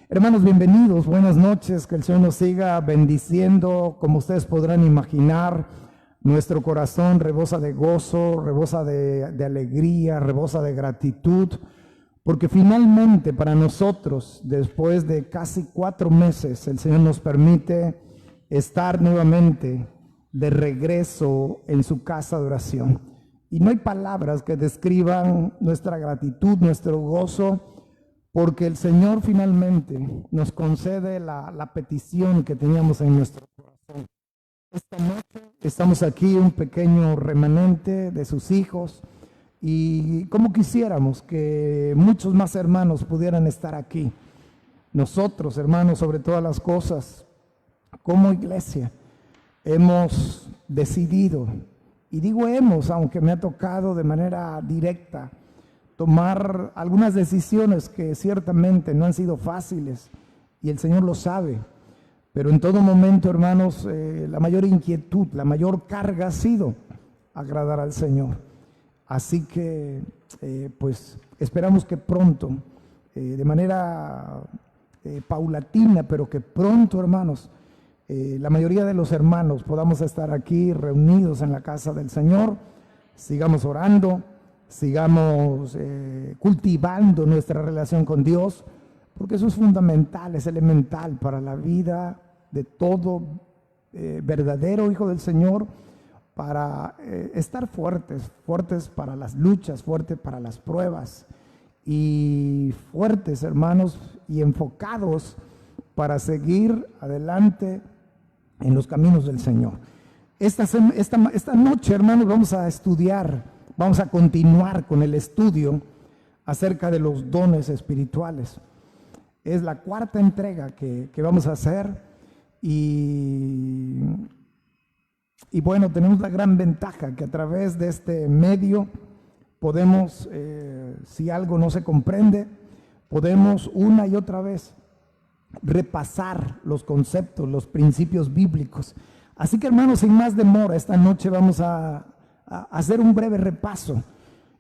Hermanos, bienvenidos, buenas noches, que el Señor nos siga bendiciendo. Como ustedes podrán imaginar, nuestro corazón rebosa de gozo, rebosa de alegría, rebosa de gratitud, porque finalmente para nosotros, después de casi 4 meses, el Señor nos permite estar nuevamente de regreso en su casa de oración. Y no hay palabras que describan nuestra gratitud, nuestro gozo, porque el Señor finalmente nos concede la petición que teníamos en nuestro corazón. Esta noche estamos aquí, un pequeño remanente de sus hijos, y como quisiéramos que muchos más hermanos pudieran estar aquí. Nosotros, hermanos, sobre todas las cosas, como iglesia, hemos decidido, y digo hemos, aunque me ha tocado de manera directa, tomar algunas decisiones que ciertamente no han sido fáciles, y el Señor lo sabe, pero en todo momento, hermanos, la mayor inquietud, la mayor carga ha sido agradar al Señor. Así que, pues, esperamos que pronto, de manera paulatina, pero que pronto, hermanos, la mayoría de los hermanos podamos estar aquí reunidos en la casa del Señor, sigamos orando, sigamos cultivando nuestra relación con Dios, porque eso es fundamental, es elemental para la vida de todo verdadero hijo del Señor, para estar fuertes para las luchas, fuertes para las pruebas, y fuertes, hermanos, y enfocados para seguir adelante en los caminos del Señor. Esta noche, hermanos, vamos a estudiar, vamos a continuar con el estudio acerca de los dones espirituales. Es la 4ª entrega que vamos a hacer, y bueno, tenemos la gran ventaja que a través de este medio podemos, si algo no se comprende, podemos una y otra vez repasar los conceptos, los principios bíblicos. Así que, hermanos, sin más demora, esta noche vamos a hacer un breve repaso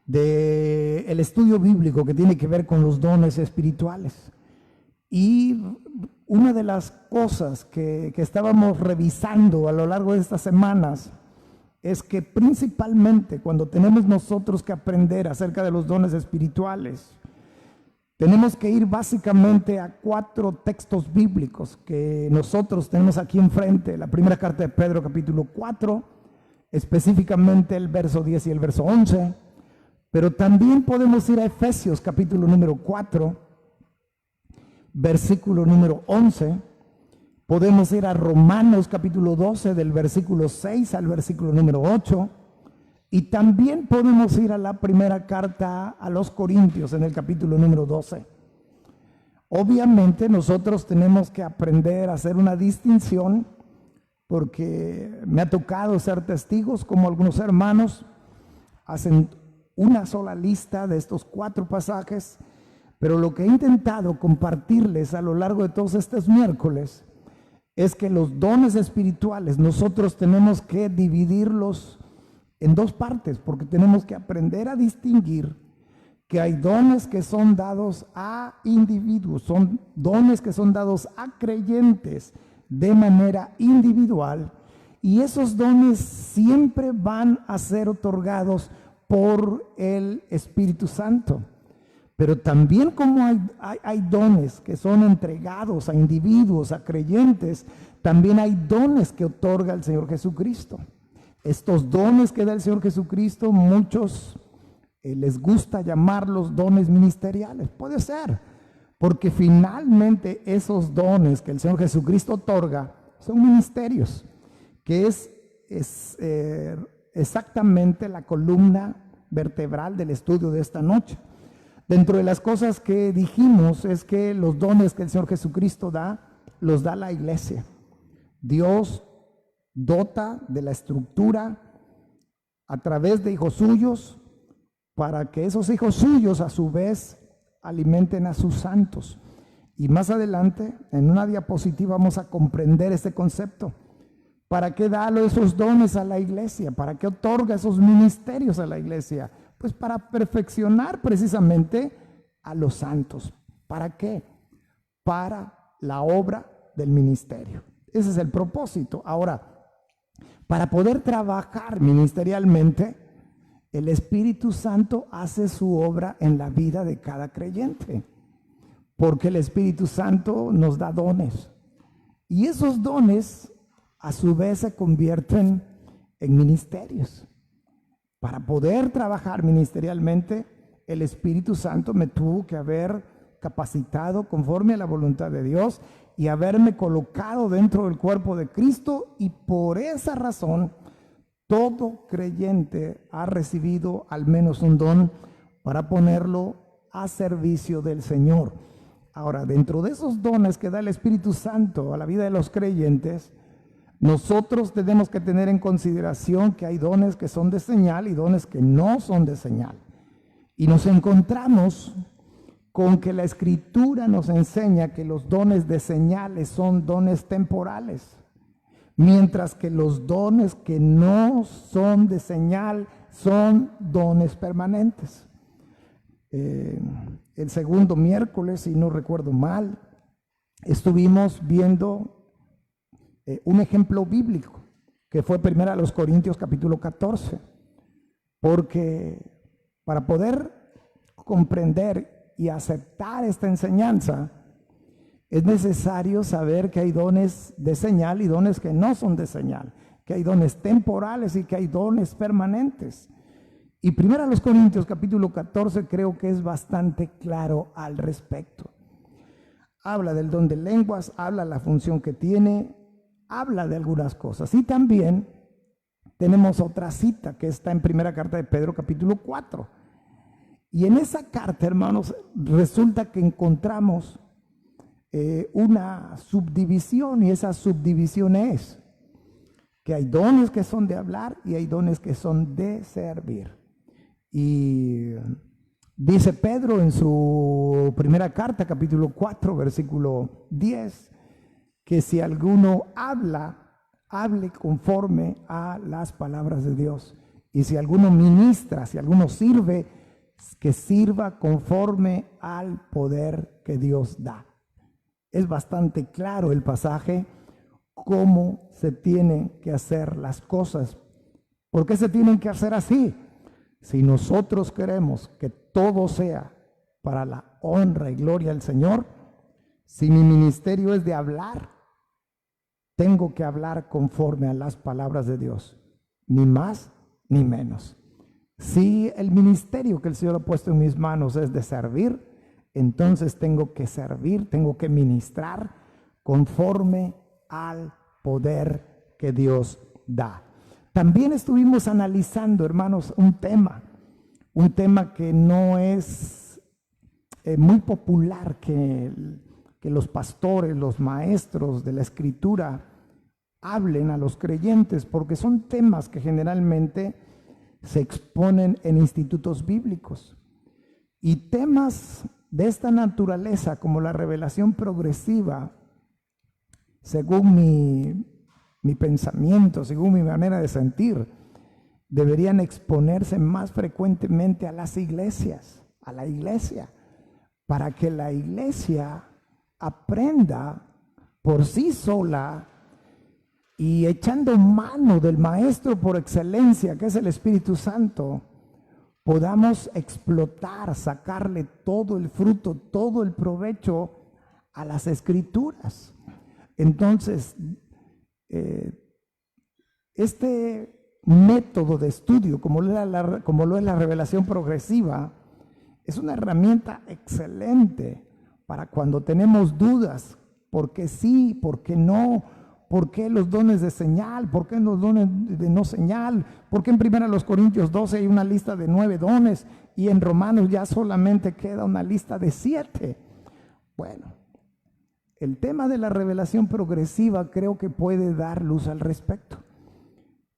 del estudio bíblico que tiene que ver con los dones espirituales. Y una de las cosas que estábamos revisando a lo largo de estas semanas es que principalmente cuando tenemos nosotros que aprender acerca de los dones espirituales, tenemos que ir básicamente a 4 textos bíblicos que nosotros tenemos aquí enfrente. La primera carta de Pedro, capítulo 4, específicamente el verso 10 y el verso 11, pero también podemos ir a Efesios, capítulo número 4, versículo número 11, podemos ir a Romanos, capítulo 12, del versículo 6 al versículo número 8, y también podemos ir a la primera carta a los Corintios en el capítulo número 12. Obviamente nosotros tenemos que aprender a hacer una distinción, porque me ha tocado ser testigos como algunos hermanos hacen una sola lista de estos 4 pasajes, pero lo que he intentado compartirles a lo largo de todos estos miércoles es que los dones espirituales nosotros tenemos que dividirlos en 2 partes, porque tenemos que aprender a distinguir que hay dones que son dados a individuos, son dones que son dados a creyentes de manera individual, y esos dones siempre van a ser otorgados por el Espíritu Santo. Pero también, como hay dones que son entregados a individuos, a creyentes, también hay dones que otorga el Señor Jesucristo. Estos dones que da el Señor Jesucristo, muchos les gusta llamarlos dones ministeriales. Puede ser, porque finalmente esos dones que el Señor Jesucristo otorga son ministerios, que es exactamente la columna vertebral del estudio de esta noche. Dentro de las cosas que dijimos es que los dones que el Señor Jesucristo da, los da la iglesia. Dios dota de la estructura a través de hijos suyos, para que esos hijos suyos a su vez alimenten a sus santos. Y más adelante, en una diapositiva, vamos a comprender este concepto. ¿Para qué da esos dones a la iglesia? ¿Para qué otorga esos ministerios a la iglesia? Pues para perfeccionar precisamente a los santos. ¿Para qué? para la obra del ministerio. Ese es el propósito. Ahora, para poder trabajar ministerialmente, el Espíritu Santo hace su obra en la vida de cada creyente, porque el Espíritu Santo nos da dones. Y esos dones a su vez se convierten en ministerios. Para poder trabajar ministerialmente, el Espíritu Santo me tuvo que haber capacitado conforme a la voluntad de Dios y haberme colocado dentro del cuerpo de Cristo, y por esa razón todo creyente ha recibido al menos un don para ponerlo a servicio del Señor. Ahora, dentro de esos dones que da el Espíritu Santo a la vida de los creyentes, nosotros tenemos que tener en consideración que hay dones que son de señal y dones que no son de señal. Y nos encontramos con que la Escritura nos enseña que los dones de señales son dones temporales, mientras que los dones que no son de señal son dones permanentes. El segundo miércoles, si no recuerdo mal, estuvimos viendo un ejemplo bíblico que fue 1 Corintios capítulo 14, porque para poder comprender y aceptar esta enseñanza es necesario saber que hay dones de señal y dones que no son de señal, que hay dones temporales y que hay dones permanentes. Y 1 Corintios capítulo 14 creo que es bastante claro al respecto. Habla del don de lenguas, habla la función que tiene, habla de algunas cosas. Y también tenemos otra cita que está en primera carta de Pedro capítulo 4. Y en esa carta, hermanos, resulta que encontramos una subdivisión, y esa subdivisión es que hay dones que son de hablar y hay dones que son de servir. Y dice Pedro en su primera carta, capítulo 4, versículo 10, que si alguno habla, hable conforme a las palabras de Dios. Y si alguno ministra, si alguno sirve, que sirva conforme al poder que Dios da. Es bastante claro el pasaje, cómo se tienen que hacer las cosas. ¿Por qué se tienen que hacer así? Si nosotros queremos que todo sea para la honra y gloria del Señor, si mi ministerio es de hablar, tengo que hablar conforme a las palabras de Dios, ni más ni menos. Si el ministerio que el Señor ha puesto en mis manos es de servir, entonces tengo que servir, tengo que ministrar conforme al poder que Dios da. También estuvimos analizando, hermanos, un tema que no es muy popular, que los pastores, los maestros de la Escritura hablen a los creyentes, porque son temas que generalmente se exponen en institutos bíblicos. Y temas de esta naturaleza, como la revelación progresiva, según mi pensamiento, según mi manera de sentir, deberían exponerse más frecuentemente a las iglesias, a la iglesia, para que la iglesia aprenda por sí sola y echando mano del maestro por excelencia, que es el Espíritu Santo, podamos explotar, sacarle todo el fruto, todo el provecho a las Escrituras. Entonces, este método de estudio, como lo es la revelación progresiva, es una herramienta excelente para cuando tenemos dudas, ¿por qué sí, por qué no? ¿Por qué los dones de señal? ¿Por qué los dones de no señal? ¿Por qué en 1 Corintios 12 hay una lista de 9 dones y en Romanos ya solamente queda una lista de 7? Bueno, el tema de la revelación progresiva creo que puede dar luz al respecto.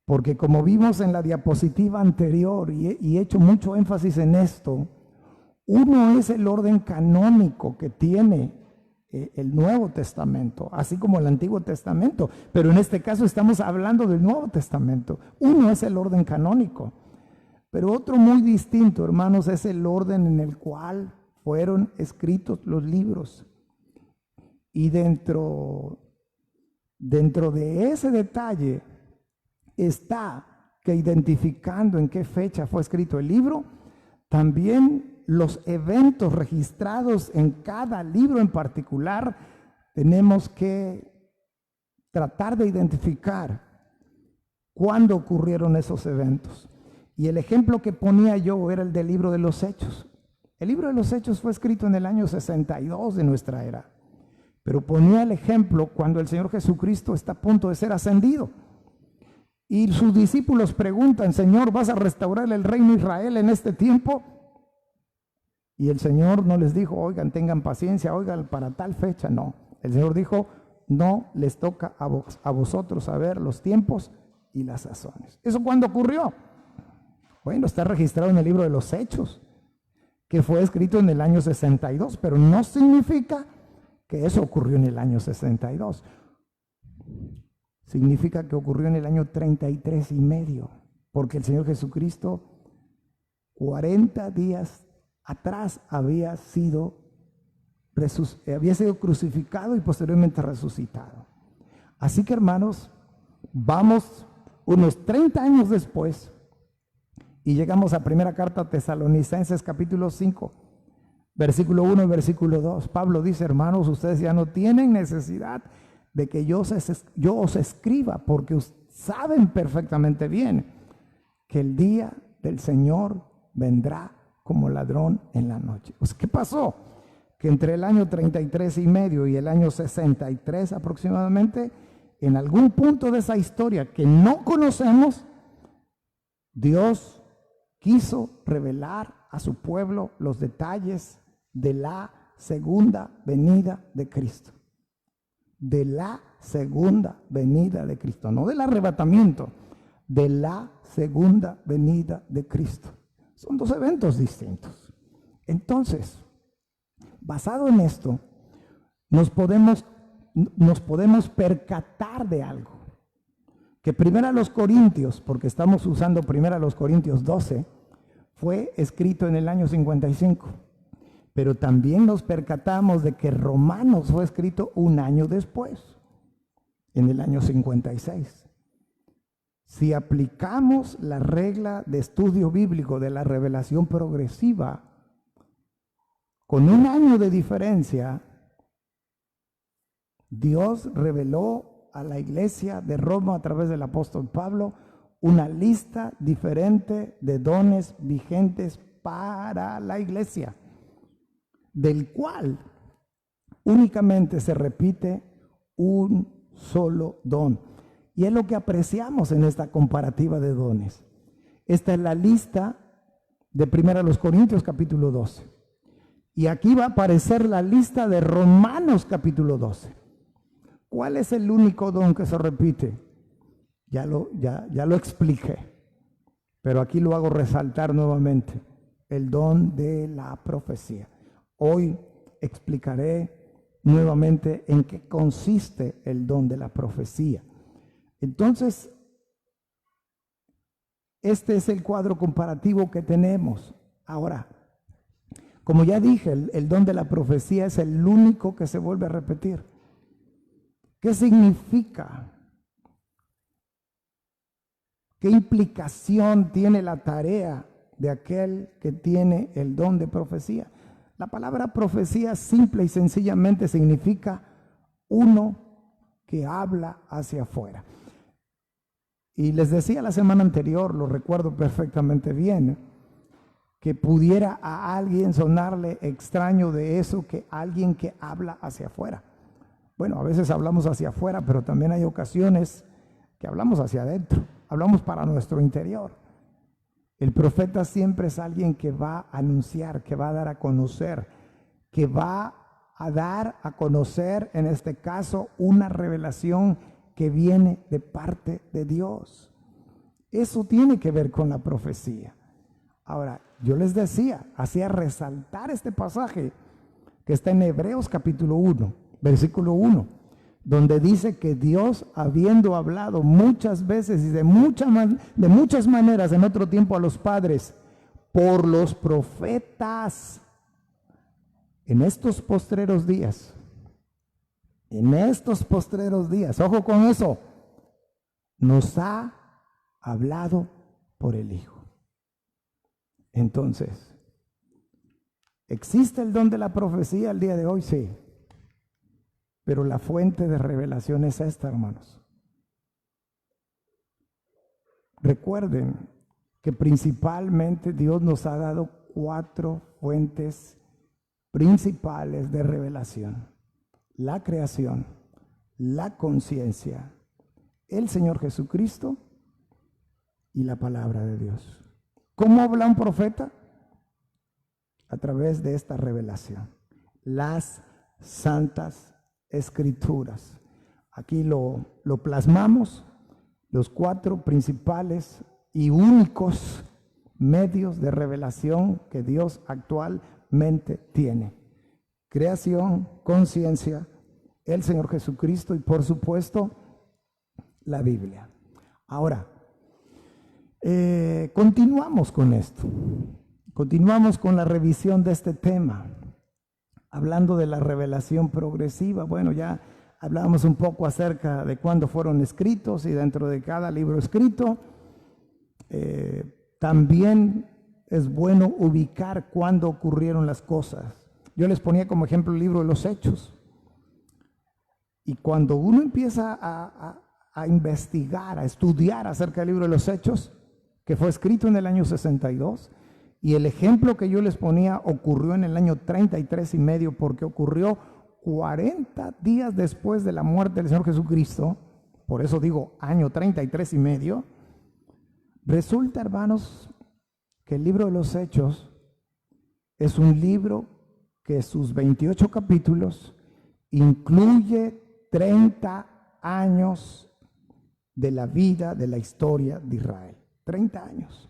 Porque como vimos en la diapositiva anterior, y he hecho mucho énfasis en esto, uno es el orden canónico que tiene el Nuevo Testamento, así como el Antiguo Testamento, pero en este caso estamos hablando del Nuevo Testamento. Uno es el orden canónico, pero otro muy distinto, hermanos, es el orden en el cual fueron escritos los libros. Y dentro de ese detalle está que identificando en qué fecha fue escrito el libro, también los eventos registrados en cada libro en particular, tenemos que tratar de identificar cuándo ocurrieron esos eventos. Y el ejemplo que ponía yo era el del libro de los Hechos. El libro de los Hechos fue escrito en el año 62 de nuestra era, pero ponía el ejemplo cuando el Señor Jesucristo está a punto de ser ascendido. Y sus discípulos preguntan: Señor, ¿vas a restaurar el reino de Israel en este tiempo? Y el Señor no les dijo: oigan, tengan paciencia, oigan, para tal fecha. No, el Señor dijo: no les toca a vosotros saber los tiempos y las sazones. ¿Eso cuándo ocurrió? Bueno, está registrado en el libro de los Hechos, que fue escrito en el año 62, pero no significa que eso ocurrió en el año 62. Significa que ocurrió en el año 33 y medio, porque el Señor Jesucristo 40 días atrás había sido crucificado y posteriormente resucitado. Así que, hermanos, vamos unos 30 años después y llegamos a primera carta a Tesalonicenses capítulo 5, versículo 1 y versículo 2. Pablo dice: hermanos, ustedes ya no tienen necesidad de que yo os escriba, porque saben perfectamente bien que el día del Señor vendrá como ladrón en la noche. Pues, ¿qué pasó? Que entre el año 33 y medio y el año 63 aproximadamente, en algún punto de esa historia que no conocemos, Dios quiso revelar a su pueblo los detalles de la segunda venida de Cristo. De la segunda venida de Cristo, no del arrebatamiento, de la segunda venida de Cristo. Son dos eventos distintos. Entonces, basado en esto, nos podemos percatar de algo. Que Primera a los Corintios, porque estamos usando Primera a los Corintios 12, fue escrito en el año 55. Pero también nos percatamos de que Romanos fue escrito un año después, en el año 56. Si aplicamos la regla de estudio bíblico de la revelación progresiva, con un año de diferencia, Dios reveló a la iglesia de Roma a través del apóstol Pablo una lista diferente de dones vigentes para la iglesia, del cual únicamente se repite un solo don. Y es lo que apreciamos en esta comparativa de dones. Esta es la lista de Primera a los Corintios capítulo 12. Y aquí va a aparecer la lista de Romanos capítulo 12. ¿Cuál es el único don que se repite? Ya lo expliqué, pero aquí lo hago resaltar nuevamente: el don de la profecía. Hoy explicaré nuevamente en qué consiste el don de la profecía. Entonces, este es el cuadro comparativo que tenemos. Ahora, como ya dije, el don de la profecía es el único que se vuelve a repetir. ¿Qué significa? ¿Qué implicación tiene la tarea de aquel que tiene el don de profecía? La palabra profecía simple y sencillamente significa uno que habla hacia afuera. Y les decía la semana anterior, lo recuerdo perfectamente bien, que pudiera a alguien sonarle extraño de eso, que alguien que habla hacia afuera. Bueno, a veces hablamos hacia afuera, pero también hay ocasiones que hablamos hacia adentro, hablamos para nuestro interior. El profeta siempre es alguien que va a anunciar, que va a dar a conocer, que va a dar a conocer, en este caso, una revelación que viene de parte de Dios. Eso tiene que ver con la profecía. Ahora, yo les decía, hacía resaltar este pasaje que está en Hebreos capítulo 1, versículo 1, donde dice que Dios, habiendo hablado muchas veces y de muchas maneras en otro tiempo a los padres, por los profetas, en estos postreros días, en estos postreros días, ojo con eso, nos ha hablado por el Hijo. Entonces, ¿existe el don de la profecía al día de hoy? Sí. Pero la fuente de revelación es esta, hermanos. Recuerden que principalmente Dios nos ha dado 4 fuentes principales de revelación: la creación, la conciencia, el Señor Jesucristo y la palabra de Dios. ¿Cómo habla un profeta? A través de esta revelación, las santas escrituras. Aquí lo plasmamos, los 4 principales y únicos medios de revelación que Dios actualmente tiene: creación, conciencia, el Señor Jesucristo y por supuesto la Biblia. Ahora, continuamos con esto, continuamos con la revisión de este tema, hablando de la revelación progresiva. Bueno, ya hablábamos un poco acerca de cuándo fueron escritos y dentro de cada libro escrito. También es bueno ubicar cuándo ocurrieron las cosas. Yo les ponía como ejemplo el libro de los Hechos. Y cuando uno empieza a investigar, a estudiar acerca del libro de los Hechos, que fue escrito en el año 62, y el ejemplo que yo les ponía ocurrió en el año 33 y medio, porque ocurrió 40 días después de la muerte del Señor Jesucristo. Por eso digo año 33 y medio. Resulta, hermanos, que el libro de los Hechos es un libro que sus 28 capítulos incluye 30 años de la vida, de la historia de Israel. 30 años.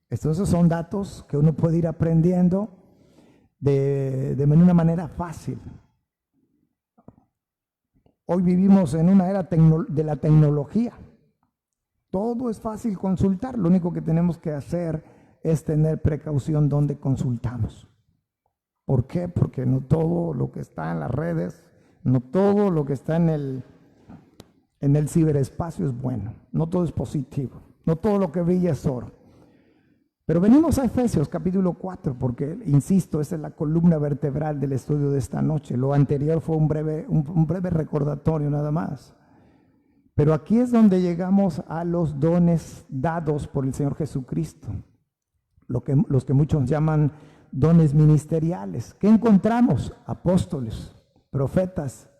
Entonces son datos que uno puede ir aprendiendo de una manera fácil. Hoy vivimos en una era de la tecnología. Todo es fácil consultar. Lo único que tenemos que hacer es tener precaución donde consultamos. ¿Por qué? Porque no todo lo que está en las redes, no todo lo que está en el ciberespacio es bueno. No todo es positivo. No todo lo que brilla es oro. Pero venimos a Efesios capítulo 4, porque, insisto, esa es la columna vertebral del estudio de esta noche. Lo anterior fue un breve recordatorio nada más. Pero aquí es donde llegamos a los dones dados por el Señor Jesucristo, los que muchos llaman dones ministeriales. ¿Qué encontramos? Apóstoles, profetas,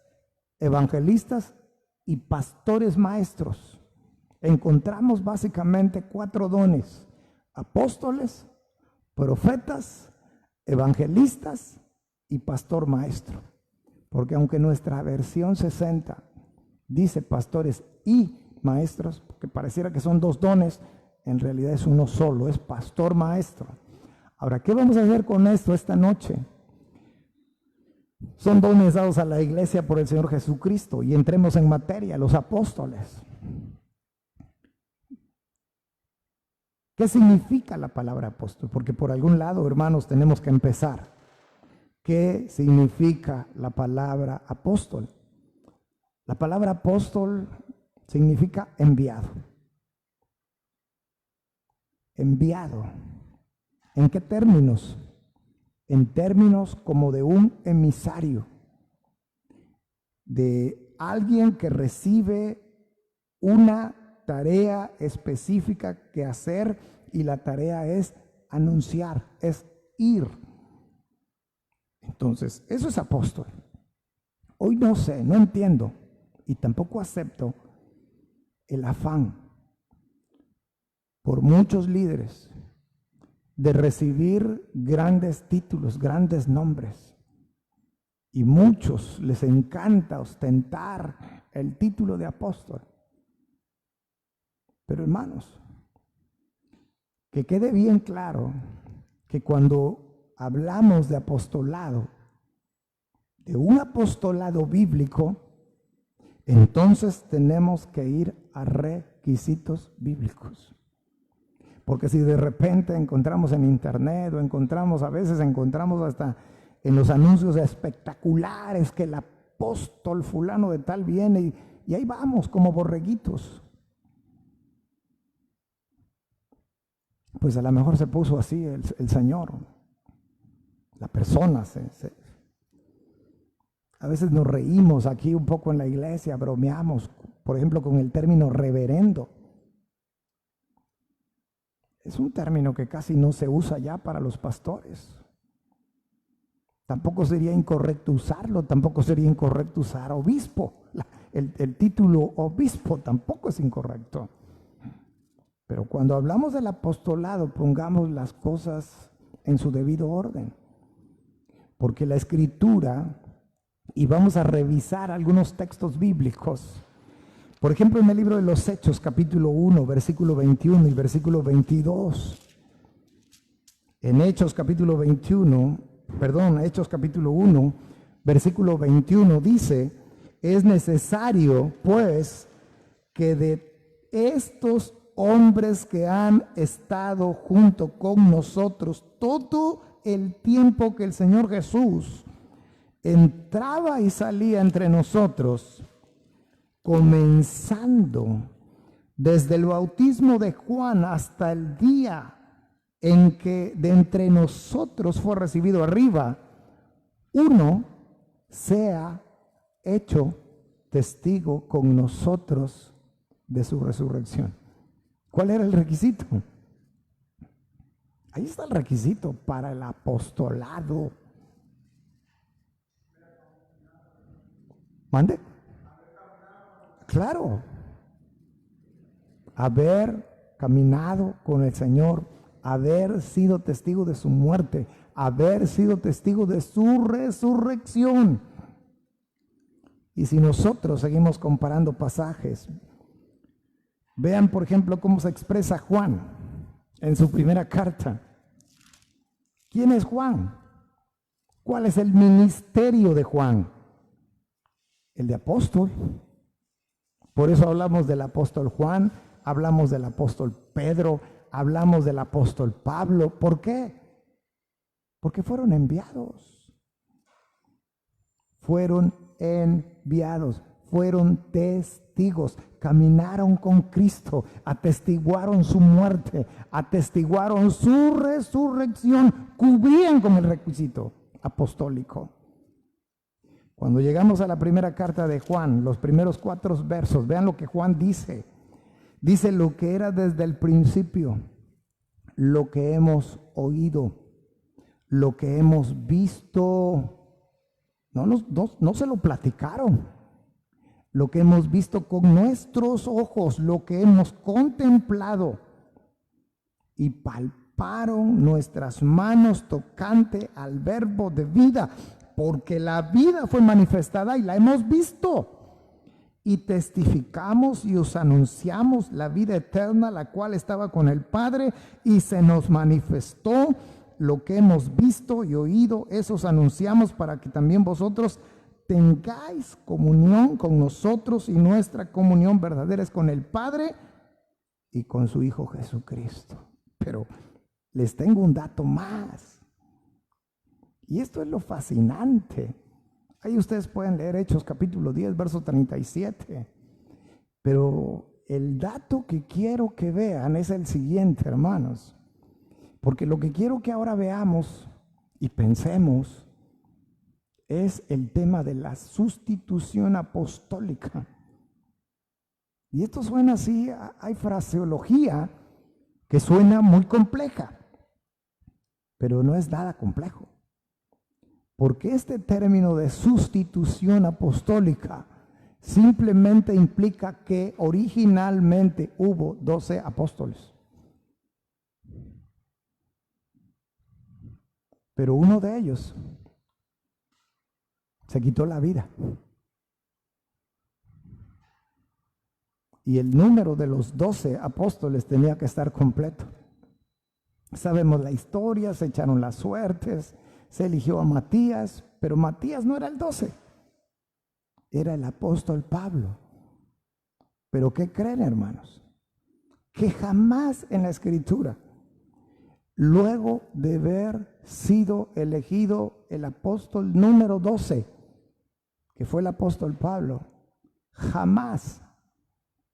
evangelistas y pastores maestros. Encontramos básicamente 4 dones: apóstoles, profetas, evangelistas y pastor maestro. Porque aunque nuestra versión 60 dice pastores y maestros, porque pareciera que son 2 dones, en realidad es uno solo, es pastor maestro. Ahora, ¿qué vamos a hacer con esto esta noche? Son dones dados a la iglesia por el Señor Jesucristo, y entremos en materia. Los apóstoles. ¿Qué significa la palabra apóstol? Porque por algún lado, hermanos, tenemos que empezar. ¿Qué significa la palabra apóstol? La palabra apóstol significa enviado. Enviado. ¿En qué términos? En términos como de un emisario, de alguien que recibe una tarea específica que hacer, y la tarea es anunciar, es ir. Entonces, eso es apóstol. Hoy no sé, no entiendo y tampoco acepto el afán por muchos líderes de recibir grandes títulos, grandes nombres, y muchos les encanta ostentar el título de apóstol. Pero, hermanos, que quede bien claro que cuando hablamos de apostolado, de un apostolado bíblico, entonces tenemos que ir a requisitos bíblicos. Porque si de repente encontramos en internet, o a veces encontramos hasta en los anuncios espectaculares que la apóstol fulano de tal viene y ahí vamos como borreguitos. Pues a lo mejor se puso así el Señor. La persona a veces nos reímos aquí un poco en la iglesia, bromeamos, por ejemplo, con el término reverendo. Es un término que casi no se usa ya para los pastores. Tampoco sería incorrecto usarlo, tampoco sería incorrecto usar obispo. El título obispo tampoco es incorrecto. Pero cuando hablamos del apostolado, pongamos las cosas en su debido orden. Porque la Escritura, y vamos a revisar algunos textos bíblicos, por ejemplo en el libro de los Hechos, capítulo 1, versículo 21 y versículo 22. En Hechos capítulo 1, versículo 21 dice: es necesario pues que de estos hombres que han estado junto con nosotros todo el tiempo que el Señor Jesús entraba y salía entre nosotros, comenzando desde el bautismo de Juan hasta el día en que de entre nosotros fue recibido arriba, uno sea hecho testigo con nosotros de su resurrección. ¿Cuál era el requisito? Ahí está el requisito para el apostolado. ¿Mande? Claro. Haber caminado con el Señor, haber sido testigo de su muerte, haber sido testigo de su resurrección. Y si nosotros seguimos comparando pasajes, vean por ejemplo cómo se expresa Juan en su primera carta. ¿Quién es Juan? ¿Cuál es el ministerio de Juan? El de apóstol. Por eso hablamos del apóstol Juan, hablamos del apóstol Pedro, hablamos del apóstol Pablo. ¿Por qué? Porque fueron enviados. Fueron enviados, fueron testigos, caminaron con Cristo, atestiguaron su muerte, atestiguaron su resurrección, cubrían con el requisito apostólico. Cuando llegamos a la primera carta de Juan, los primeros 4 versos, vean lo que Juan dice. Dice: lo que era desde el principio, lo que hemos oído, lo que hemos visto. No se lo platicaron. Lo que hemos visto con nuestros ojos, lo que hemos contemplado y palparon nuestras manos tocante al verbo de vida, porque la vida fue manifestada y la hemos visto. Y testificamos y os anunciamos la vida eterna, la cual estaba con el Padre y se nos manifestó. Lo que hemos visto y oído, eso os anunciamos para que también vosotros tengáis comunión con nosotros, y nuestra comunión verdadera es con el Padre y con su Hijo Jesucristo. Pero les tengo un dato más. Y esto es lo fascinante. Ahí ustedes pueden leer Hechos capítulo 10, verso 37. Pero el dato que quiero que vean es el siguiente, hermanos. Porque lo que quiero que ahora veamos y pensemos es el tema de la sustitución apostólica. Y esto suena así, hay fraseología que suena muy compleja, pero no es nada complejo. Porque este término de sustitución apostólica simplemente implica que originalmente hubo 12 apóstoles. Pero uno de ellos se quitó la vida. Y el número de los 12 apóstoles tenía que estar completo. Sabemos la historia, se echaron las suertes, se eligió a Matías, pero Matías no era el 12, era el apóstol Pablo. Pero ¿qué creen, hermanos? Que jamás en la Escritura, luego de haber sido elegido el apóstol número 12, que fue el apóstol Pablo, jamás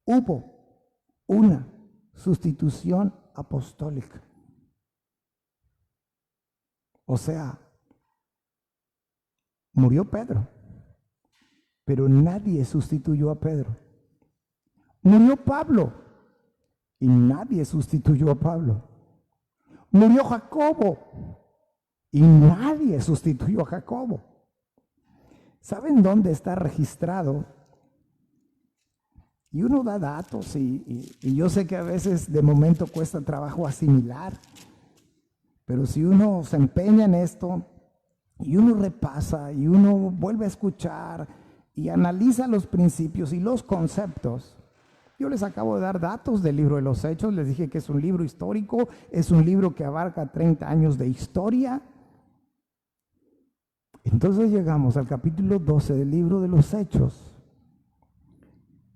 hubo una sustitución apostólica. O sea, murió Pedro, pero nadie sustituyó a Pedro. Murió Pablo y nadie sustituyó a Pablo. Murió Jacobo y nadie sustituyó a Jacobo. ¿Saben dónde está registrado? Y uno da datos y yo sé que a veces de momento cuesta trabajo asimilar, pero si uno se empeña en esto y uno repasa y uno vuelve a escuchar y analiza los principios y los conceptos. Yo les acabo de dar datos del libro de los Hechos, les dije que es un libro histórico, es un libro que abarca 30 años de historia. Entonces llegamos al capítulo 12 del libro de los Hechos.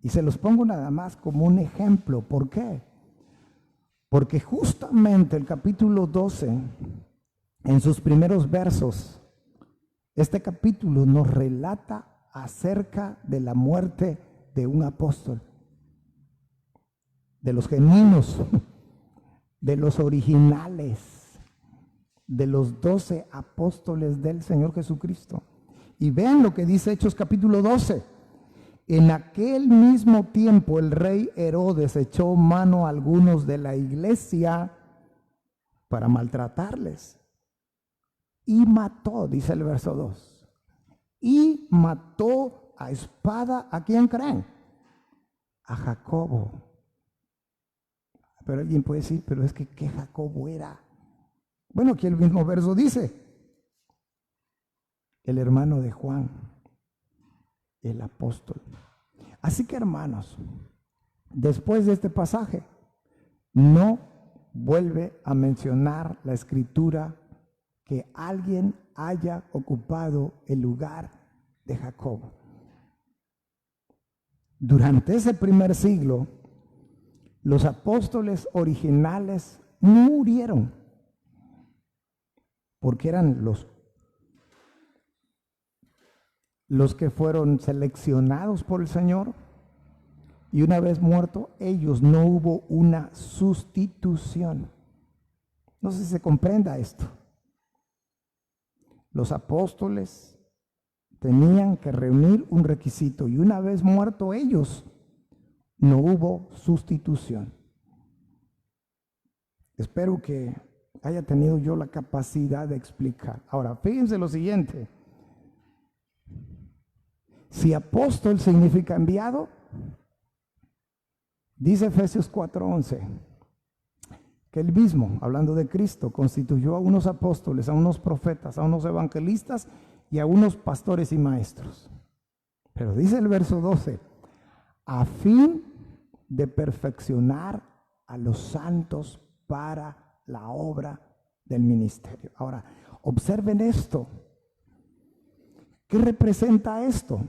Y se los pongo nada más como un ejemplo. ¿Por qué? Porque justamente el capítulo 12, en sus primeros versos, este capítulo nos relata acerca de la muerte de un apóstol, de los genuinos, de los originales, de los 12 apóstoles del Señor Jesucristo. Y vean lo que dice Hechos capítulo 12. En aquel mismo tiempo el rey Herodes echó mano a algunos de la iglesia para maltratarles. Y mató, dice el verso 2, y mató a espada, ¿a quién creen? A Jacobo. Pero alguien puede decir, pero es que ¿qué Jacobo era? Bueno, aquí el mismo verso dice, el hermano de Juan, el apóstol. Así que hermanos, después de este pasaje, no vuelve a mencionar la escritura que alguien haya ocupado el lugar de Jacobo. Durante ese primer siglo, los apóstoles originales murieron, porque eran los que fueron seleccionados por el Señor, y una vez muerto ellos no hubo una sustitución. No sé si se comprenda esto. Los apóstoles tenían que reunir un requisito y una vez muerto ellos no hubo sustitución. Espero que haya tenido yo la capacidad de explicar. Ahora, fíjense lo siguiente. Si apóstol significa enviado, dice Efesios 4:11, que él mismo, hablando de Cristo, constituyó a unos apóstoles, a unos profetas, a unos evangelistas y a unos pastores y maestros. Pero dice el verso 12, a fin de perfeccionar a los santos para la obra del ministerio. Ahora, observen esto. ¿Qué representa esto?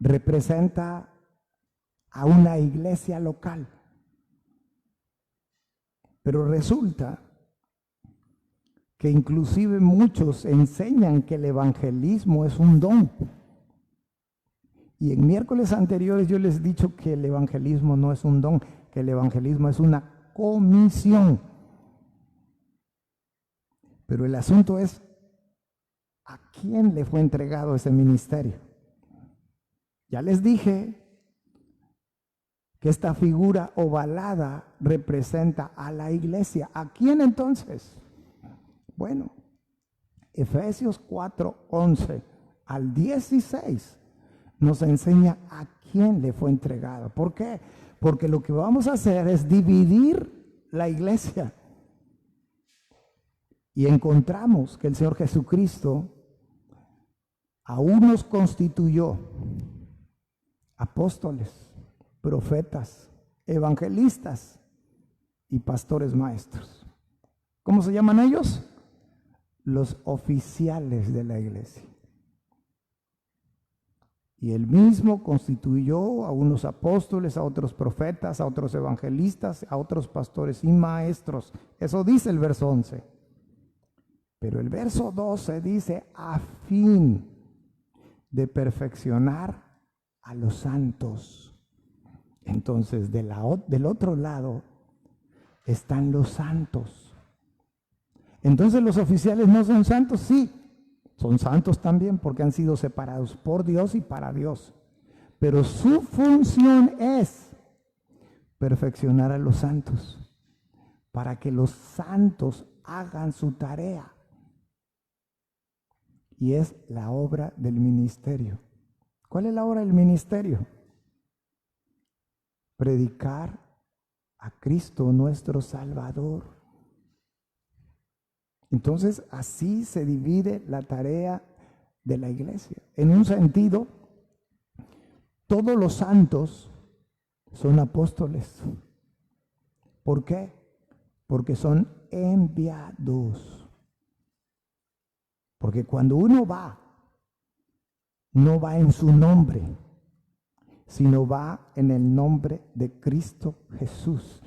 Representa a una iglesia local. Pero resulta que inclusive muchos enseñan que el evangelismo es un don. Y en miércoles anteriores yo les he dicho que el evangelismo no es un don, que el evangelismo es una comisión. Pero el asunto es, ¿a quién le fue entregado ese ministerio? Ya les dije que esta figura ovalada representa a la iglesia. ¿A quién entonces? Bueno, Efesios 4:11 al 16 nos enseña a quién le fue entregado. ¿Por qué? Porque lo que vamos a hacer es dividir la iglesia. Y encontramos que el Señor Jesucristo a unos constituyó apóstoles, profetas, evangelistas y pastores maestros. ¿Cómo se llaman ellos? Los oficiales de la iglesia. Y él mismo constituyó a unos apóstoles, a otros profetas, a otros evangelistas, a otros pastores y maestros. Eso dice el verso 11. Pero el verso 12 dice, a fin de perfeccionar a los santos. Entonces, del otro lado están los santos. Entonces, los oficiales no son santos, sí, son santos también porque han sido separados por Dios y para Dios. Pero su función es perfeccionar a los santos, para que los santos hagan su tarea. Y es la obra del ministerio. ¿Cuál es la obra del ministerio? Predicar a Cristo nuestro Salvador. Entonces, así se divide la tarea de la iglesia. En un sentido, todos los santos son apóstoles. ¿Por qué? Porque son enviados. Porque cuando uno va, no va en su nombre, sino va en el nombre de Cristo Jesús.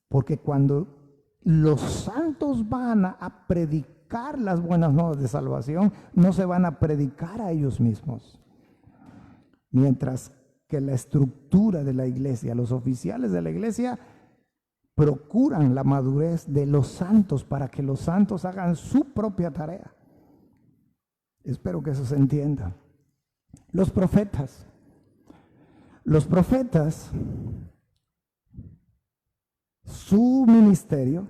Porque cuando los santos van a predicar las buenas nuevas de salvación, no se van a predicar a ellos mismos. Mientras que la estructura de la iglesia, los oficiales de la iglesia, procuran la madurez de los santos para que los santos hagan su propia tarea. Espero que eso se entienda. Los profetas. Los profetas, su ministerio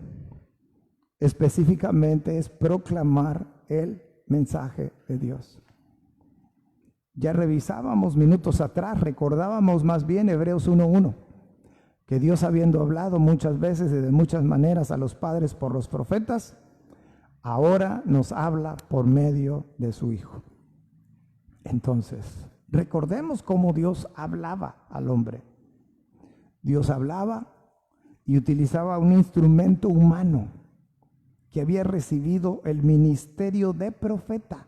específicamente es proclamar el mensaje de Dios. Ya revisábamos minutos atrás, recordábamos más bien Hebreos 1:1, que Dios, habiendo hablado muchas veces y de muchas maneras a los padres por los profetas, ahora nos habla por medio de su Hijo. Entonces, recordemos cómo Dios hablaba al hombre. Dios hablaba y utilizaba un instrumento humano que había recibido el ministerio de profeta.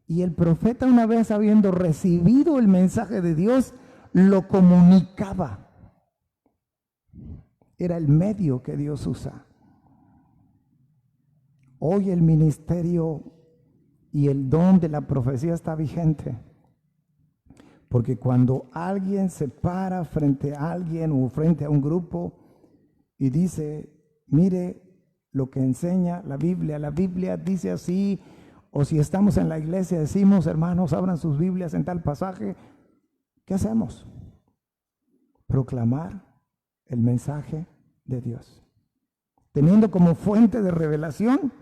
Y el profeta, una vez habiendo recibido el mensaje de Dios, lo comunicaba. Era el medio que Dios usa. Hoy el ministerio y el don de la profecía está vigente. Porque cuando alguien se para frente a alguien o frente a un grupo y dice, mire lo que enseña la Biblia dice así, o si estamos en la iglesia decimos, hermanos, abran sus Biblias en tal pasaje, ¿qué hacemos? Proclamar el mensaje de Dios, teniendo como fuente de revelación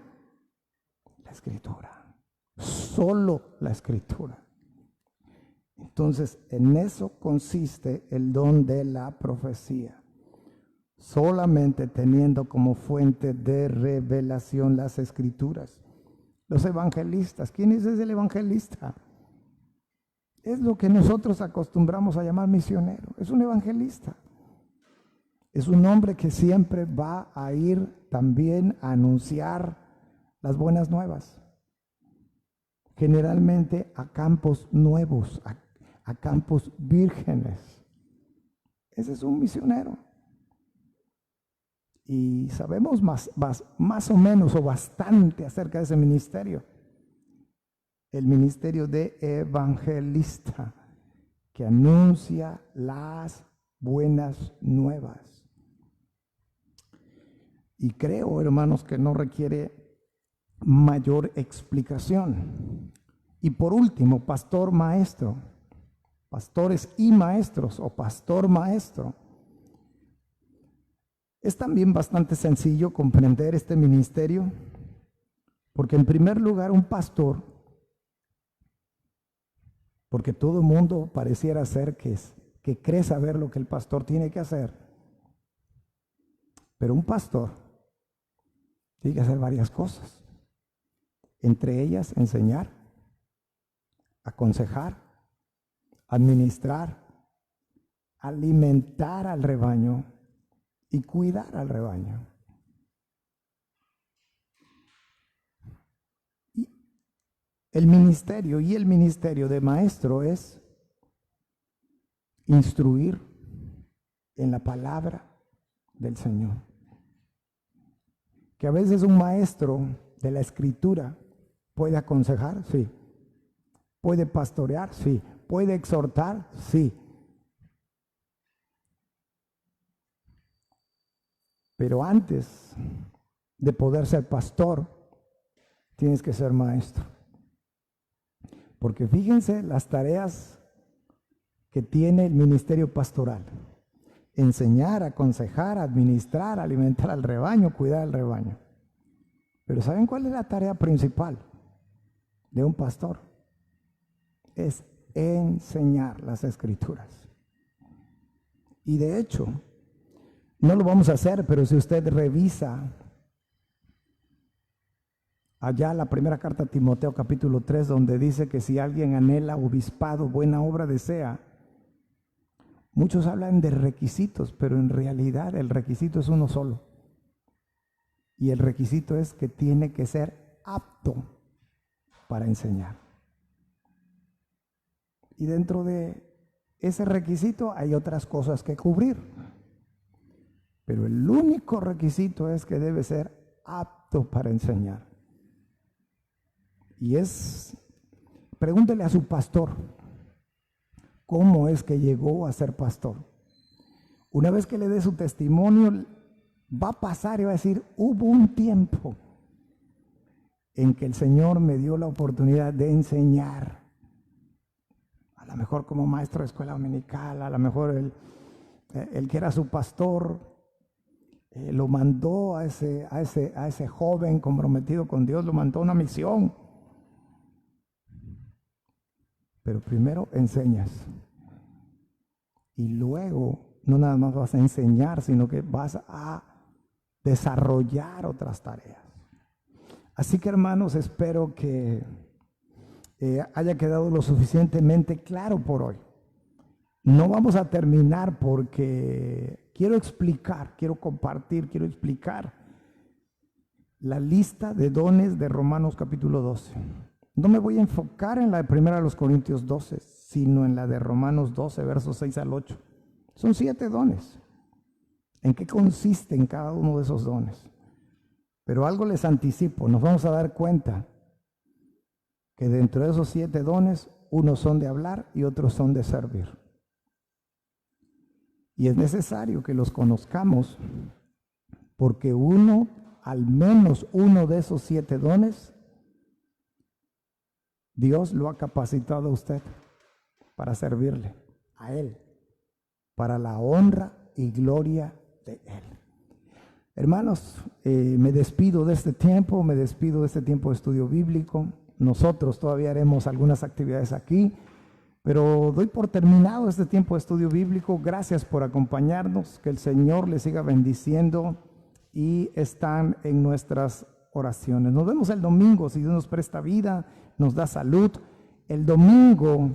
la Escritura, solo la Escritura. Entonces, en eso consiste el don de la profecía. Solamente teniendo como fuente de revelación las Escrituras. Los evangelistas, ¿quién es el evangelista? Es lo que nosotros acostumbramos a llamar misionero. Es un evangelista. Es un hombre que siempre va a ir también a anunciar las buenas nuevas. Generalmente a campos nuevos, a campos vírgenes. Ese es un misionero. Y sabemos más o menos o bastante acerca de ese ministerio. El ministerio de evangelista, que anuncia las buenas nuevas. Y creo, hermanos, que no requiere mayor explicación. Y por último, pastor maestro. Pastores y maestros o pastor maestro. Es también bastante sencillo comprender este ministerio, porque en primer lugar un pastor, porque todo el mundo pareciera ser que cree saber lo que el pastor tiene que hacer, pero un pastor tiene que hacer varias cosas, entre ellas enseñar, aconsejar, administrar, alimentar al rebaño y cuidar al rebaño. Y el ministerio de maestro es instruir en la palabra del Señor. Que a veces un maestro de la Escritura puede aconsejar, sí, ¿Puede pastorear? Sí. ¿Puede exhortar? Sí. Pero antes de poder ser pastor, tienes que ser maestro. Porque fíjense las tareas que tiene el ministerio pastoral: enseñar, aconsejar, administrar, alimentar al rebaño, cuidar al rebaño. Pero ¿saben cuál es la tarea principal de un pastor? Es enseñar las Escrituras. Y de hecho, no lo vamos a hacer, pero si usted revisa allá la primera carta a Timoteo capítulo 3, donde dice que si alguien anhela obispado, buena obra desea. Muchos hablan de requisitos, pero en realidad el requisito es uno solo. Y el requisito es que tiene que ser apto para enseñar. Y dentro de ese requisito hay otras cosas que cubrir. Pero el único requisito es que debe ser apto para enseñar. Y pregúntele a su pastor, ¿cómo es que llegó a ser pastor? Una vez que le dé su testimonio, va a pasar y va a decir: hubo un tiempo en que el Señor me dio la oportunidad de enseñar. A lo mejor como maestro de escuela dominical, a lo mejor el que era su pastor, lo mandó a ese joven comprometido con Dios, lo mandó a una misión. Pero primero enseñas. Y luego no nada más vas a enseñar, sino que vas a desarrollar otras tareas. Así que, hermanos, espero que haya quedado lo suficientemente claro por hoy. No vamos a terminar porque quiero explicar la lista de dones de Romanos capítulo 12. No me voy a enfocar en la de 1 Corintios 12, sino en la de Romanos 12, versos 6 al 8. Son 7 dones. ¿En qué consisten cada uno de esos dones? Pero algo les anticipo, nos vamos a dar cuenta que dentro de esos 7 dones, unos son de hablar y otros son de servir. Y es necesario que los conozcamos, porque al menos uno de esos 7 dones, Dios lo ha capacitado a usted para servirle a Él, para la honra y gloria de Él. Hermanos, me despido de este tiempo de estudio bíblico. Nosotros todavía haremos algunas actividades aquí, pero doy por terminado este tiempo de estudio bíblico. Gracias por acompañarnos, que el Señor les siga bendiciendo y están en nuestras oraciones. Nos vemos el domingo, si Dios nos presta vida, nos da salud. El domingo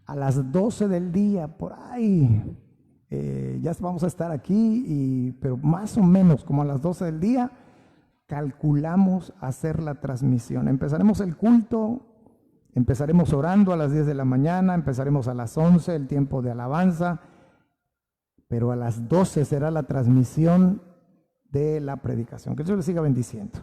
a las 12 del día, por ahí, ya vamos a estar aquí, pero más o menos como a las 12 del día, calculamos hacer la transmisión. Empezaremos el culto, empezaremos orando a las 10 de la mañana, empezaremos a las 11, el tiempo de alabanza, pero a las 12 será la transmisión de la predicación. Que Dios les siga bendiciendo.